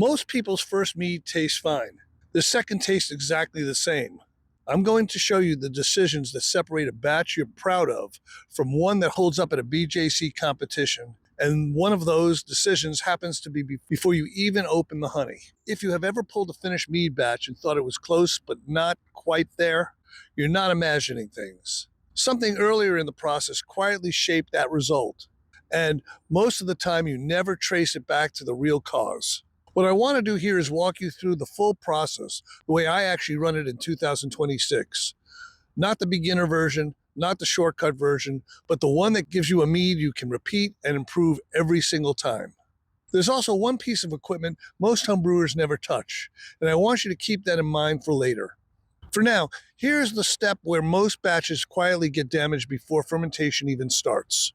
Most people's first mead tastes fine. The second tastes exactly the same. I'm going to show you the decisions that separate a batch you're proud of from one that holds up at a BJC competition. And one of those decisions happens to be before you even open the honey. If you have ever pulled a finished mead batch and thought it was close but not quite there, you're not imagining things. Something earlier in the process quietly shaped that result. And most of the time, you never trace it back to the real cause. What I want to do here is walk you through the full process, the way I actually run it in 2026. Not the beginner version, not the shortcut version, but the one that gives you a mead you can repeat and improve every single time. There's also one piece of equipment most homebrewers never touch, and I want you to keep that in mind for later. For now, here's the step where most batches quietly get damaged before fermentation even starts.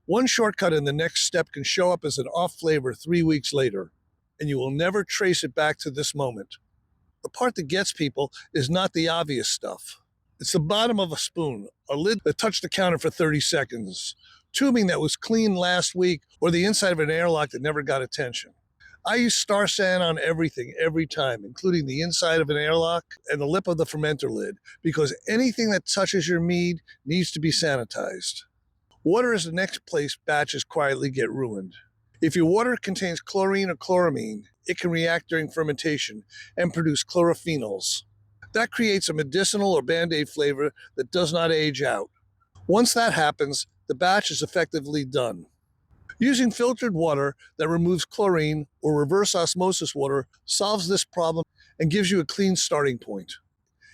One shortcut in the next step can show up as an off flavor 3 weeks later, and you will never trace it back to this moment. The part that gets people is not the obvious stuff. It's the bottom of a spoon, a lid that touched the counter for 30 seconds, tubing that was cleaned last week, or the inside of an airlock that never got attention. I use Star San on everything every time, including the inside of an airlock and the lip of the fermenter lid, because anything that touches your mead needs to be sanitized. Water is the next place batches quietly get ruined. If your water contains chlorine or chloramine, it can react during fermentation and produce chlorophenols. That creates a medicinal or Band-Aid flavor that does not age out. Once that happens, the batch is effectively done. Using filtered water that removes chlorine or reverse osmosis water solves this problem and gives you a clean starting point.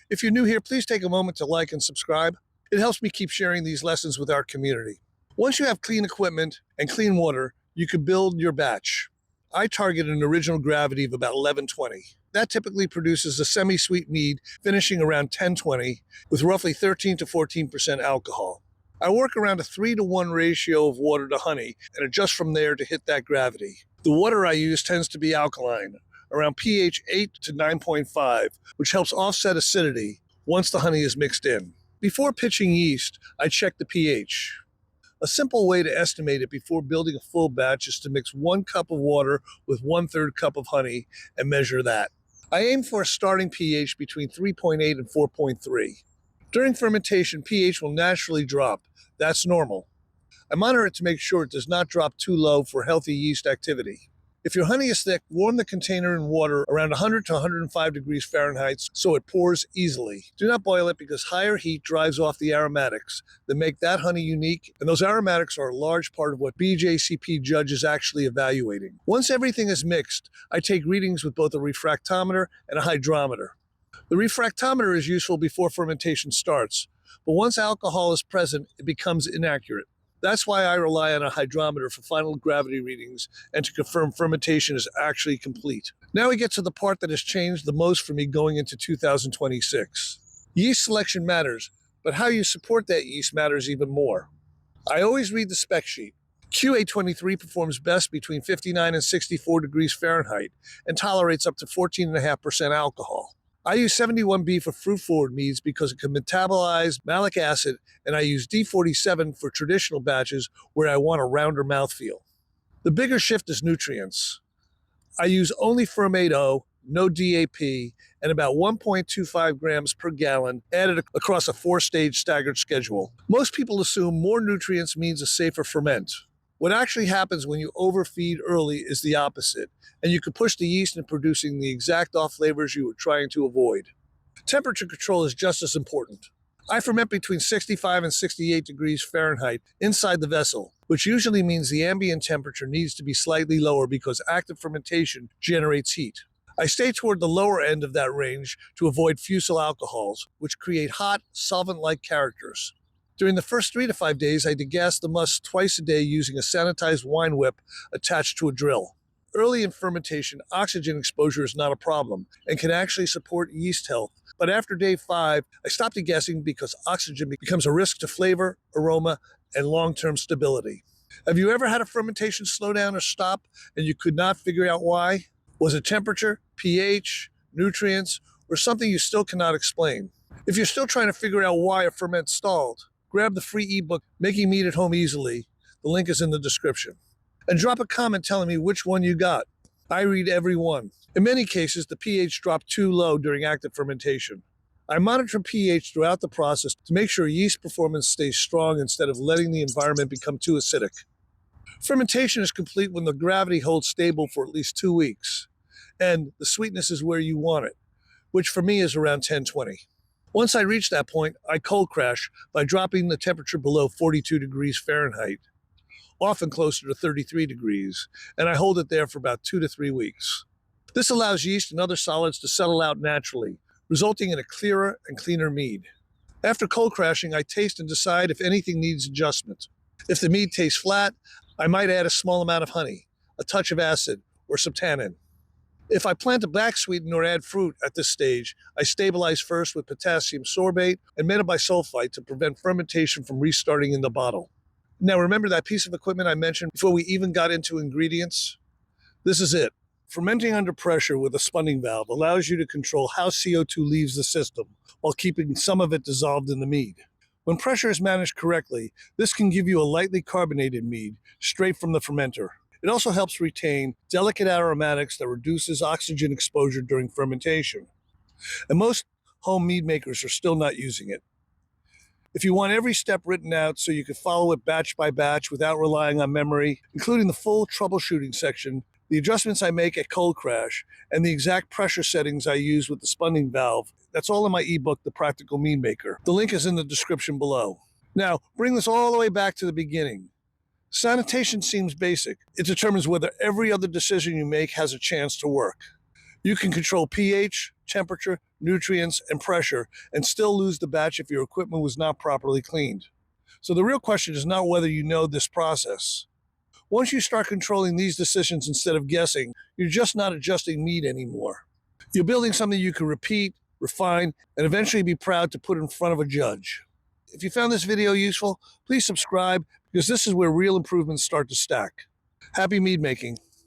If you're new here, please take a moment to like and subscribe. It helps me keep sharing these lessons with our community. Once you have clean equipment and clean water, you can build your batch. I target an original gravity of about 1120. That typically produces a semi-sweet mead finishing around 1020 with roughly 13 to 14% alcohol. I work around a 3-to-1 ratio of water to honey and adjust from there to hit that gravity. The water I use tends to be alkaline, around pH 8 to 9.5, which helps offset acidity once the honey is mixed in. Before pitching yeast, I check the pH. A simple way to estimate it before building a full batch is to mix 1 cup of water with 1/3 cup of honey and measure that. I aim for a starting pH between 3.8 and 4.3. During fermentation, pH will naturally drop. That's normal. I monitor it to make sure it does not drop too low for healthy yeast activity. If your honey is thick, warm the container in water around 100 to 105 degrees Fahrenheit so it pours easily. Do not boil it because higher heat drives off the aromatics that make that honey unique, and those aromatics are a large part of what BJCP judge is actually evaluating. Once everything is mixed, I take readings with both a refractometer and a hydrometer. The refractometer is useful before fermentation starts, but once alcohol is present, it becomes inaccurate. That's why I rely on a hydrometer for final gravity readings and to confirm fermentation is actually complete. Now we get to the part that has changed the most for me going into 2026. Yeast selection matters, but how you support that yeast matters even more. I always read the spec sheet. QA23 performs best between 59 and 64 degrees Fahrenheit and tolerates up to 14.5% alcohol. I use 71B for fruit-forward meads because it can metabolize malic acid, and I use D47 for traditional batches where I want a rounder mouthfeel. The bigger shift is nutrients. I use only Fermate O, no DAP, and about 1.25 grams per gallon added across a 4-stage staggered schedule. Most people assume more nutrients means a safer ferment. What actually happens when you overfeed early is the opposite, and you can push the yeast in producing the exact off flavors you were trying to avoid. Temperature control is just as important. I ferment between 65 and 68 degrees Fahrenheit inside the vessel, which usually means the ambient temperature needs to be slightly lower because active fermentation generates heat. I stay toward the lower end of that range to avoid fusel alcohols, which create hot, solvent-like characters. During the first 3 to 5 days, I degas the must twice a day using a sanitized wine whip attached to a drill. Early in fermentation, oxygen exposure is not a problem and can actually support yeast health. But after day 5, I stop degassing because oxygen becomes a risk to flavor, aroma, and long-term stability. Have you ever had a fermentation slow down or stop and you could not figure out why? Was it temperature, pH, nutrients, or something you still cannot explain? If you're still trying to figure out why a ferment stalled, grab the free ebook, Making Mead at Home Easily. The link is in the description. And drop a comment telling me which one you got. I read every one. In many cases, the pH dropped too low during active fermentation. I monitor pH throughout the process to make sure yeast performance stays strong instead of letting the environment become too acidic. Fermentation is complete when the gravity holds stable for at least 2 weeks, and the sweetness is where you want it, which for me is around 1020. Once I reach that point, I cold crash by dropping the temperature below 42 degrees Fahrenheit, often closer to 33 degrees, and I hold it there for about 2 to 3 weeks. This allows yeast and other solids to settle out naturally, resulting in a clearer and cleaner mead. After cold crashing, I taste and decide if anything needs adjustment. If the mead tastes flat, I might add a small amount of honey, a touch of acid, or some tannin. If I plan to back sweeten or add fruit at this stage, I stabilize first with potassium sorbate and metabisulfite to prevent fermentation from restarting in the bottle. Now remember that piece of equipment I mentioned before we even got into ingredients? This is it. Fermenting under pressure with a spunding valve allows you to control how CO2 leaves the system while keeping some of it dissolved in the mead. When pressure is managed correctly, this can give you a lightly carbonated mead straight from the fermenter. It also helps retain delicate aromatics that reduces oxygen exposure during fermentation. And most home mead makers are still not using it. If you want every step written out so you can follow it batch by batch without relying on memory, including the full troubleshooting section, the adjustments I make at cold crash, and the exact pressure settings I use with the spunding valve, that's all in my ebook, The Practical Mead-Maker. The link is in the description below. Now, bring this all the way back to the beginning. Sanitation seems basic. It determines whether every other decision you make has a chance to work. You can control pH, temperature, nutrients, and pressure, and still lose the batch if your equipment was not properly cleaned. So the real question is not whether you know this process. Once you start controlling these decisions instead of guessing, you're just not adjusting mead anymore. You're building something you can repeat, refine, and eventually be proud to put in front of a judge. If you found this video useful, please subscribe because this is where real improvements start to stack. Happy mead making.